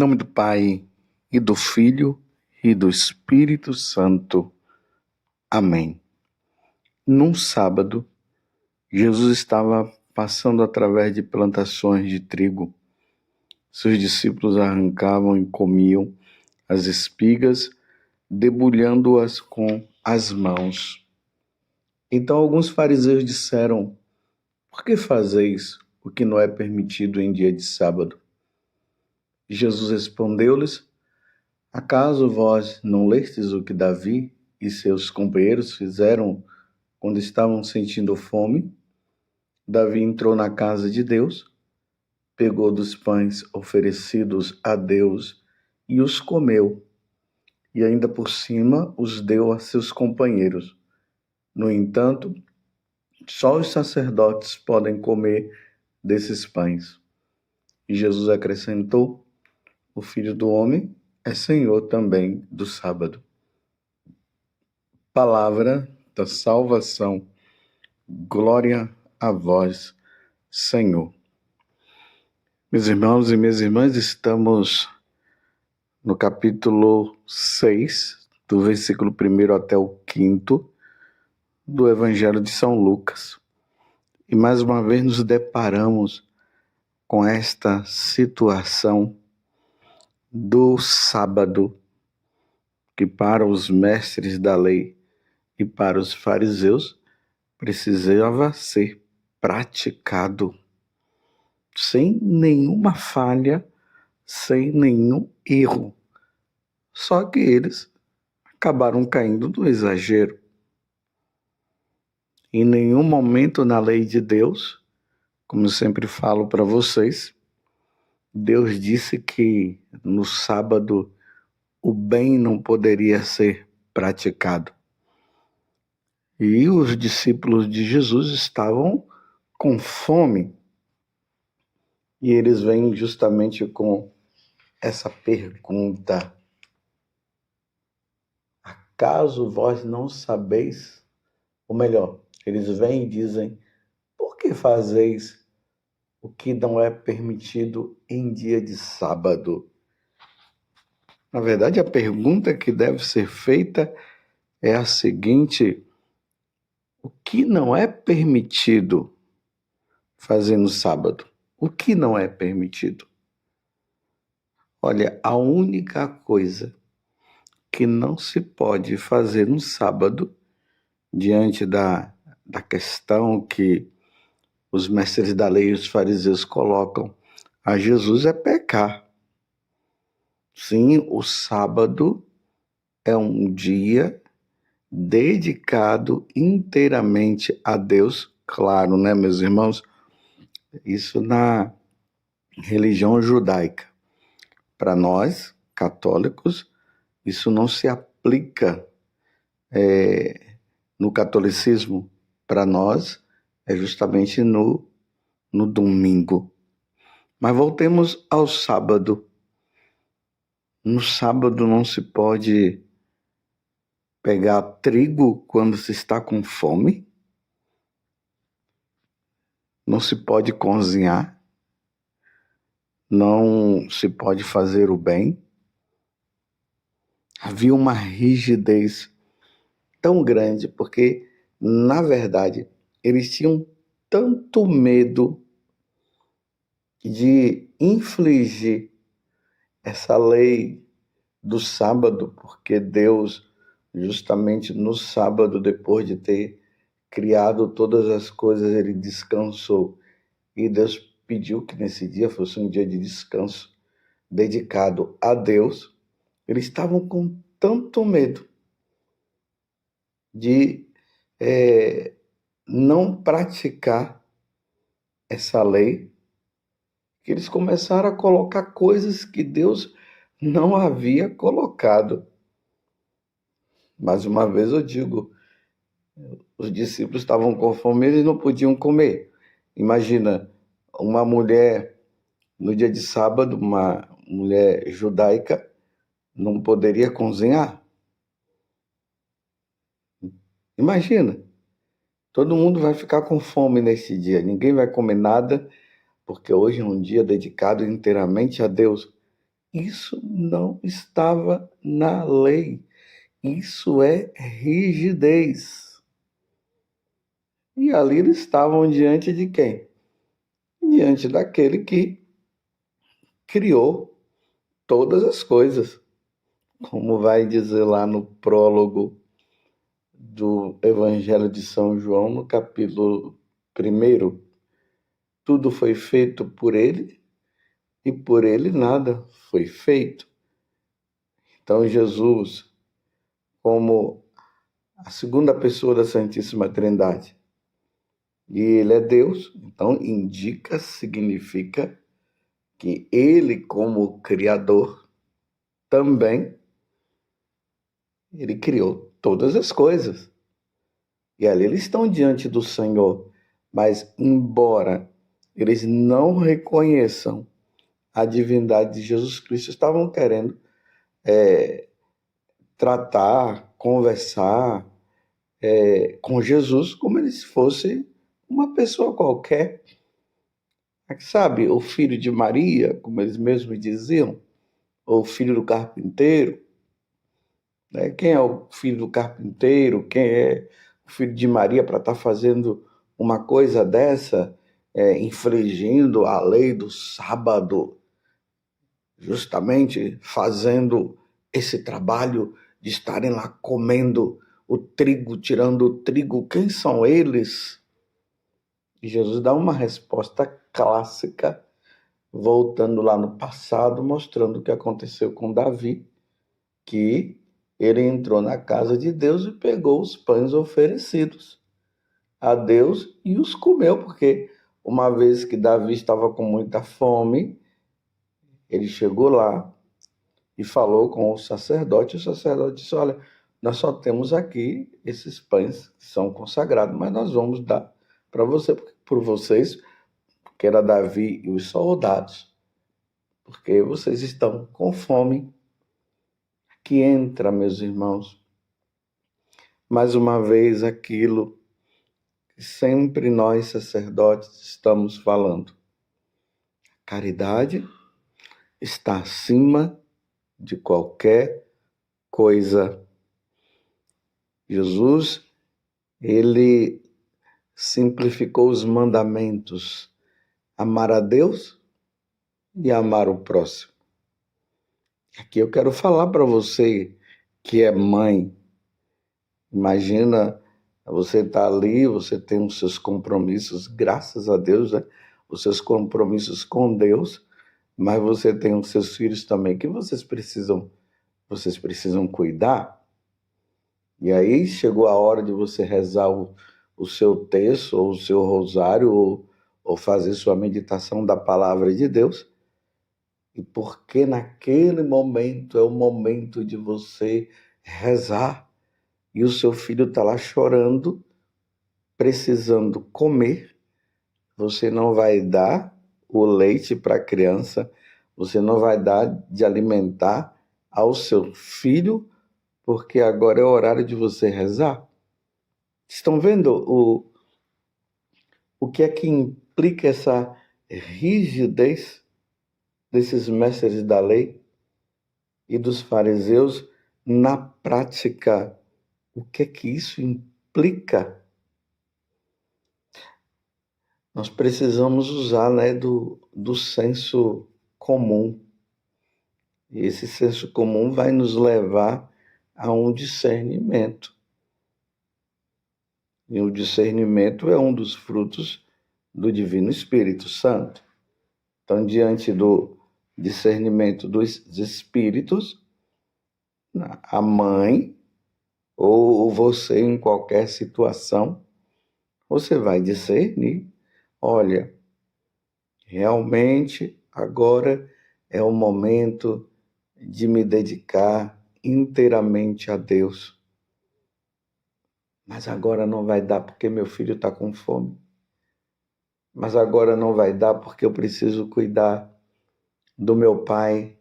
Em nome do Pai, e do Filho, e do Espírito Santo. Amém. Num sábado, Jesus estava passando através de plantações de trigo. Seus discípulos arrancavam e comiam as espigas, debulhando-as com as mãos. Então alguns fariseus disseram: por que fazeis o que não é permitido em dia de sábado? Jesus respondeu-lhes: acaso vós não lestes o que Davi e seus companheiros fizeram quando estavam sentindo fome? Davi entrou na casa de Deus, pegou dos pães oferecidos a Deus e os comeu, e ainda por cima os deu a seus companheiros. No entanto, só os sacerdotes podem comer desses pães. E Jesus acrescentou: o Filho do Homem é Senhor também do sábado. Palavra da salvação. Glória a vós, Senhor. Meus irmãos e minhas irmãs, estamos no capítulo 6, do versículo 1 até o 5 do Evangelho de São Lucas. E mais uma vez nos deparamos com esta situação do sábado, que para os mestres da lei e para os fariseus precisava ser praticado sem nenhuma falha, sem nenhum erro. Só que eles acabaram caindo no exagero. Em nenhum momento na lei de Deus, como eu sempre falo para vocês, Deus disse que no sábado o bem não poderia ser praticado. E os discípulos de Jesus estavam com fome. E eles vêm justamente com essa pergunta: acaso vós não sabeis? Ou melhor, eles vêm e dizem: por que fazeis o que não é permitido em dia de sábado? Na verdade, a pergunta que deve ser feita é a seguinte: o que não é permitido fazer no sábado? O que não é permitido? Olha, a única coisa que não se pode fazer no sábado, diante da questão que os mestres da lei e os fariseus colocam a Jesus, é pecar. Sim, o sábado é um dia dedicado inteiramente a Deus, claro, né, meus irmãos? Isso na religião judaica. Para nós, católicos, isso não se aplica no catolicismo. Para nós, é justamente no domingo. Mas voltemos ao sábado. No sábado não se pode pegar trigo quando se está com fome. Não se pode cozinhar. Não se pode fazer o bem. Havia uma rigidez tão grande, porque, na verdade, eles tinham tanto medo de infligir essa lei do sábado, porque Deus, justamente no sábado, depois de ter criado todas as coisas, ele descansou. E Deus pediu que nesse dia fosse um dia de descanso dedicado a Deus. Eles estavam com tanto medo de não praticar essa lei, que eles começaram a colocar coisas que Deus não havia colocado. Mais uma vez eu digo, os discípulos estavam com fome, eles não podiam comer. Imagina, uma mulher, no dia de sábado, uma mulher judaica, não poderia cozinhar? Imagina, todo mundo vai ficar com fome nesse dia, ninguém vai comer nada, porque hoje é um dia dedicado inteiramente a Deus. Isso não estava na lei. Isso é rigidez. E ali eles estavam diante de quem? Diante daquele que criou todas as coisas. Como vai dizer lá no prólogo do Evangelho de São João, no capítulo 1, tudo foi feito por ele e por ele nada foi feito. Então, Jesus, como a segunda pessoa da Santíssima Trindade, e ele é Deus, então significa que ele, como Criador, também ele criou todas as coisas. E ali eles estão diante do Senhor, mas embora eles não reconheçam a divindade de Jesus Cristo, estavam querendo tratar, conversar com Jesus como ele fosse uma pessoa qualquer. Sabe, o filho de Maria, como eles mesmos diziam, ou o filho do carpinteiro. Né? Quem é o filho do carpinteiro? Quem é o filho de Maria para estar fazendo uma coisa dessa, infringindo a lei do sábado, justamente fazendo esse trabalho de estarem lá comendo o trigo, tirando o trigo? Quem são eles? E Jesus dá uma resposta clássica, voltando lá no passado, mostrando o que aconteceu com Davi, que ele entrou na casa de Deus e pegou os pães oferecidos a Deus e os comeu, porque uma vez que Davi estava com muita fome, ele chegou lá e falou com o sacerdote disse: olha, nós só temos aqui esses pães que são consagrados, mas nós vamos dar para você, por vocês, que era Davi e os soldados, porque vocês estão com fome. Que entra, meus irmãos, mais uma vez aquilo que sempre nós sacerdotes estamos falando. Caridade está acima de qualquer coisa. Jesus, ele simplificou os mandamentos: amar a Deus e amar o próximo. Aqui eu quero falar para você que é mãe. Imagina, você está ali, você tem os seus compromissos, graças a Deus, né? Os seus compromissos com Deus, mas você tem os seus filhos também que vocês precisam cuidar. E aí chegou a hora de você rezar o seu terço, ou o seu rosário, ou fazer sua meditação da palavra de Deus. E porque naquele momento é o momento de você rezar, e o seu filho está lá chorando, precisando comer, você não vai dar o leite para a criança, você não vai dar de alimentar ao seu filho, porque agora é o horário de você rezar. Estão vendo o que é que implica essa rigidez desses mestres da lei e dos fariseus na prática? O que é que isso implica? Nós precisamos usar, né, do senso comum. E esse senso comum vai nos levar a um discernimento. E o discernimento é um dos frutos do Divino Espírito Santo. Então, diante do discernimento dos espíritos, a mãe ou você em qualquer situação, você vai discernir: olha, realmente agora é o momento de me dedicar inteiramente a Deus. Mas agora não vai dar porque meu filho está com fome. Mas agora não vai dar porque eu preciso cuidar do meu pai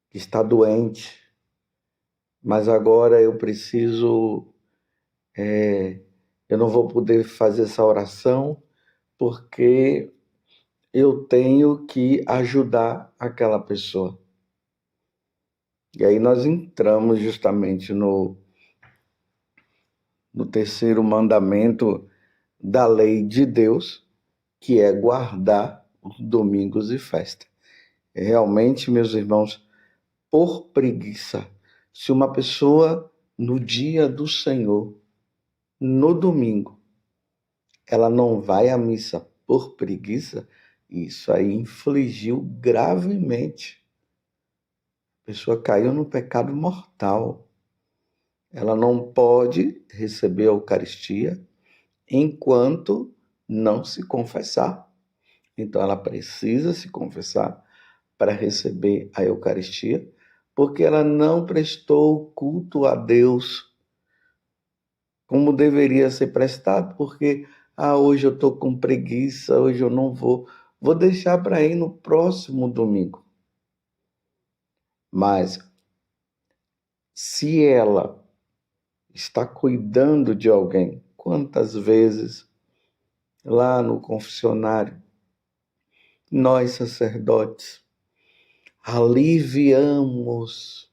que está doente. Mas agora eu preciso, eu não vou poder fazer essa oração porque eu tenho que ajudar aquela pessoa. E aí nós entramos justamente no terceiro mandamento da lei de Deus, que é guardar os domingos e festa. Realmente, meus irmãos, por preguiça, se uma pessoa no dia do Senhor, no domingo, ela não vai à missa por preguiça, isso aí infligiu gravemente. A pessoa caiu no pecado mortal. Ela não pode receber a Eucaristia enquanto não se confessar. Então ela precisa se confessar para receber a Eucaristia, porque ela não prestou culto a Deus como deveria ser prestado, porque hoje eu estou com preguiça, hoje eu não vou deixar para ir no próximo domingo. Mas se ela está cuidando de alguém, quantas vezes lá no confessionário, nós sacerdotes aliviamos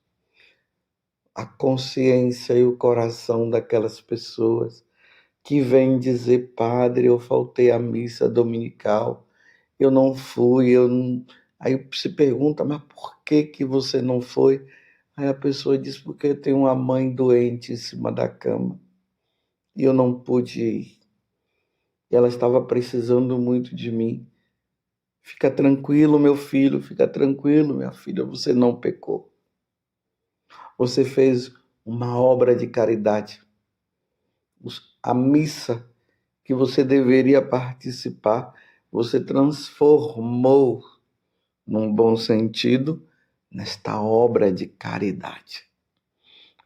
a consciência e o coração daquelas pessoas que vêm dizer: padre, eu faltei à missa dominical, eu não fui, eu não... Aí se pergunta: mas por que você não foi? Aí a pessoa diz: porque eu tenho uma mãe doente em cima da cama e eu não pude ir. E ela estava precisando muito de mim. Fica tranquilo, meu filho, fica tranquilo, minha filha, você não pecou. Você fez uma obra de caridade. A missa que você deveria participar, você transformou, num bom sentido, nesta obra de caridade.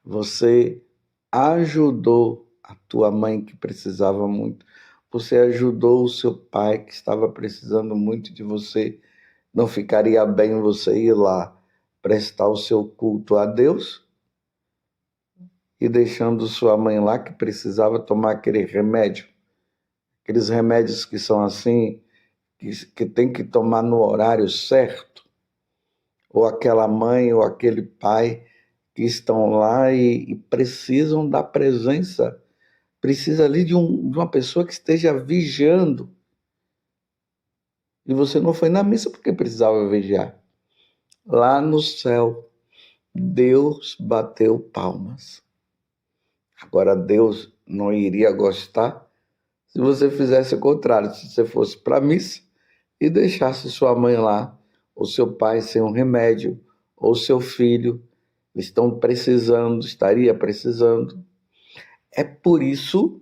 Você ajudou a tua mãe que precisava muito. Você ajudou o seu pai que estava precisando muito de você. Não ficaria bem você ir lá prestar o seu culto a Deus e deixando sua mãe lá que precisava tomar aquele remédio? Aqueles remédios que são assim, que tem que tomar no horário certo, ou aquela mãe ou aquele pai que estão lá e precisam da presença, precisa ali de uma pessoa que esteja vigiando. E você não foi na missa porque precisava vigiar. Lá no céu, Deus bateu palmas. Agora, Deus não iria gostar se você fizesse o contrário, se você fosse para a missa e deixasse sua mãe lá, ou seu pai sem um remédio, ou seu filho estão precisando, estaria precisando. É por isso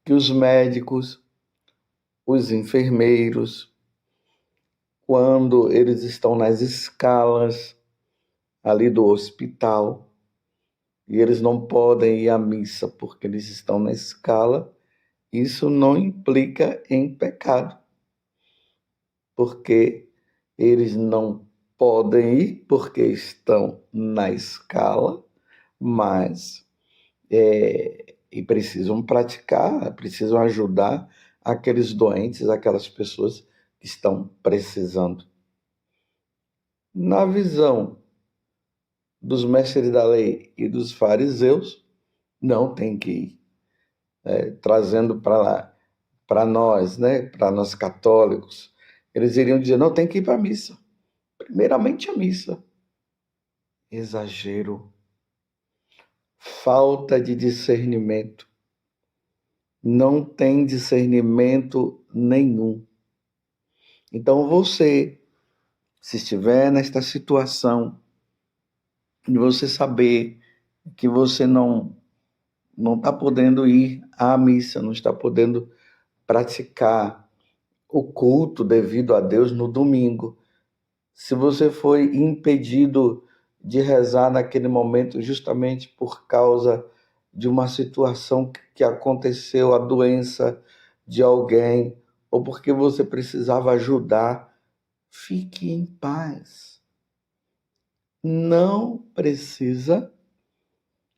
que os médicos, os enfermeiros, quando eles estão nas escalas ali do hospital, e eles não podem ir à missa porque eles estão na escala, isso não implica em pecado, porque eles não podem ir porque estão na escala, mas e precisam praticar, precisam ajudar aqueles doentes, aquelas pessoas que estão precisando. Na visão dos mestres da lei e dos fariseus, não tem que ir. Trazendo para nós, né, para nós católicos, eles iriam dizer: não, tem que ir para a missa. Primeiramente a missa. Exagero, falta de discernimento. Não tem discernimento nenhum. Então você, se estiver nesta situação de você saber que você não está podendo ir à missa, não está podendo praticar o culto devido a Deus no domingo, se você foi impedido de rezar naquele momento justamente por causa de uma situação que aconteceu, a doença de alguém, ou porque você precisava ajudar, fique em paz. Não precisa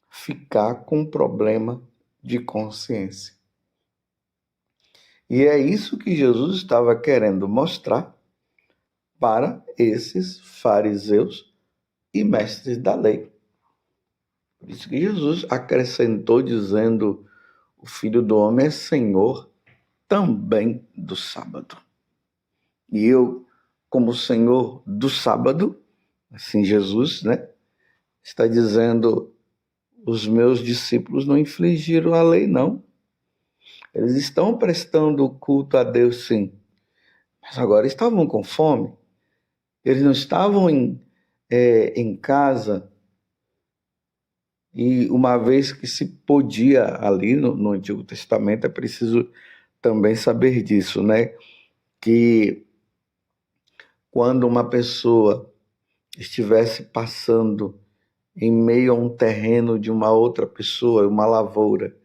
ficar com problema de consciência. E é isso que Jesus estava querendo mostrar para esses fariseus e mestres da lei. Por isso que Jesus acrescentou dizendo: o Filho do Homem é Senhor também do sábado. E eu, como Senhor do sábado, assim Jesus, está dizendo: os meus discípulos não infringiram a lei, não. Eles estão prestando culto a Deus, sim. Mas agora estavam com fome. Eles não estavam em casa. E uma vez que se podia ali no Antigo Testamento, é preciso também saber disso, que quando uma pessoa estivesse passando em meio a um terreno de uma outra pessoa, uma lavoura,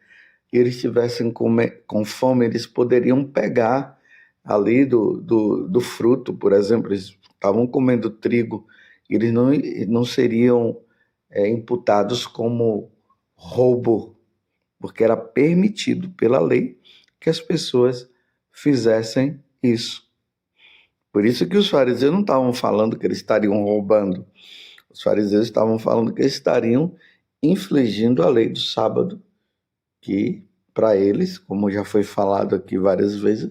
e eles estivessem com fome, eles poderiam pegar ali do fruto, por exemplo, eles estavam comendo trigo, eles não seriam imputados como roubo, porque era permitido pela lei que as pessoas fizessem isso. Por isso que os fariseus não estavam falando que eles estariam roubando. Os fariseus estavam falando que eles estariam infligindo a lei do sábado, que para eles, como já foi falado aqui várias vezes,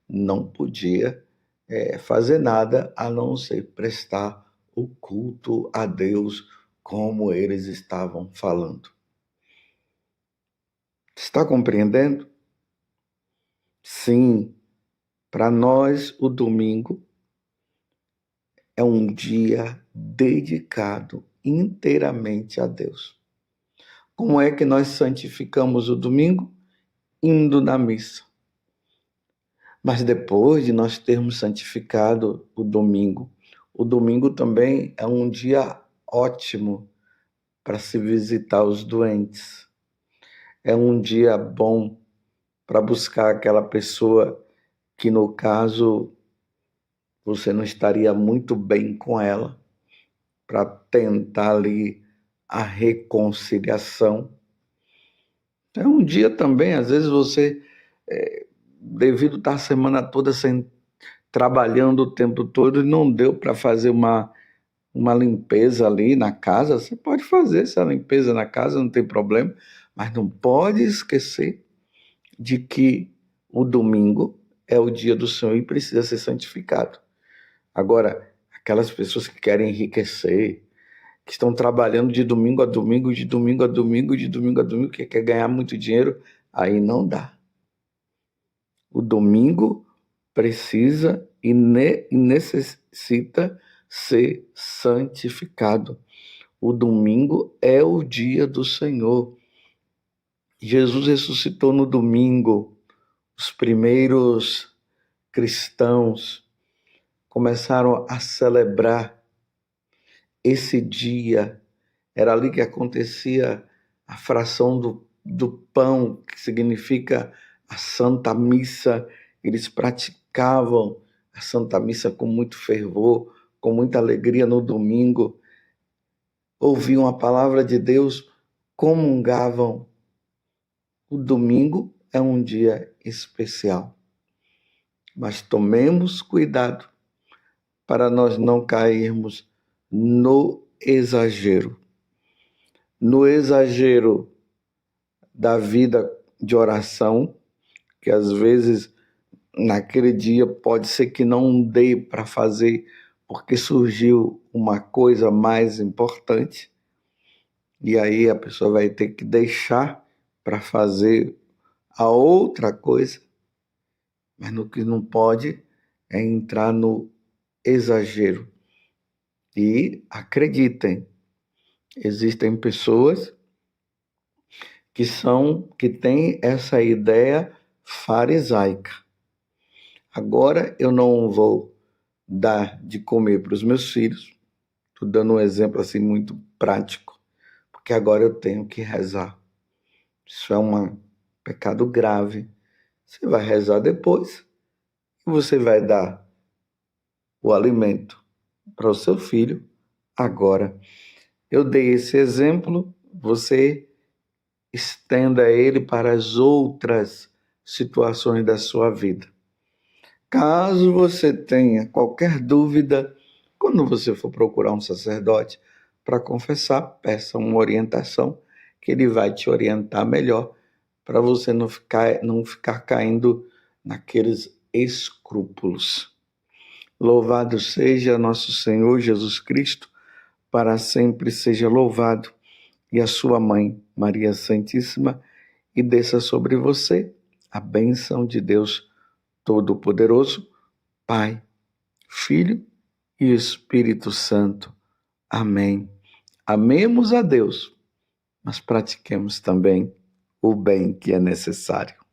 não podia fazer nada a não ser prestar o culto a Deus como eles estavam falando. Está compreendendo? Sim, para nós o domingo é um dia dedicado inteiramente a Deus. Como é que nós santificamos o domingo? Indo na missa. Mas depois de nós termos santificado o domingo também é um dia ótimo para se visitar os doentes. É um dia bom para buscar aquela pessoa que, no caso, você não estaria muito bem com ela, para tentar ali a reconciliação. É um dia também, às vezes você, devido a estar a semana toda trabalhando o tempo todo e não deu para fazer uma limpeza ali na casa, você pode fazer essa limpeza na casa, não tem problema, mas não pode esquecer de que o domingo é o dia do Senhor e precisa ser santificado. Agora, aquelas pessoas que querem enriquecer, que estão trabalhando de domingo a domingo, de domingo a domingo, de domingo a domingo, que quer ganhar muito dinheiro, aí não dá. O domingo precisa e necessita ser santificado. O domingo é o dia do Senhor. Jesus ressuscitou no domingo. Os primeiros cristãos começaram a celebrar esse dia. Era ali que acontecia a fração do pão, que significa a Santa Missa. Eles praticavam a Santa Missa com muito fervor, com muita alegria no domingo. Ouviam a palavra de Deus, comungavam. O domingo é um dia especial. Mas tomemos cuidado para nós não cairmos no exagero. No exagero da vida de oração, que às vezes naquele dia pode ser que não dê para fazer porque surgiu uma coisa mais importante, e aí a pessoa vai ter que deixar para fazer a outra coisa, mas no que não pode é entrar no exagero. E acreditem, existem pessoas que têm essa ideia farisaica. Agora eu não vou dar de comer para os meus filhos, estou dando um exemplo assim muito prático, porque agora eu tenho que rezar. Isso é um pecado grave. Você vai rezar depois e você vai dar o alimento para o seu filho agora. Eu dei esse exemplo, você estenda ele para as outras situações da sua vida. Caso você tenha qualquer dúvida, quando você for procurar um sacerdote para confessar, peça uma orientação que ele vai te orientar melhor para você não ficar caindo naqueles escrúpulos. Louvado seja nosso Senhor Jesus Cristo, para sempre seja louvado, e a sua mãe, Maria Santíssima, e desça sobre você a bênção de Deus Todo-Poderoso, Pai, Filho e Espírito Santo. Amém. Amemos a Deus, mas pratiquemos também o bem que é necessário.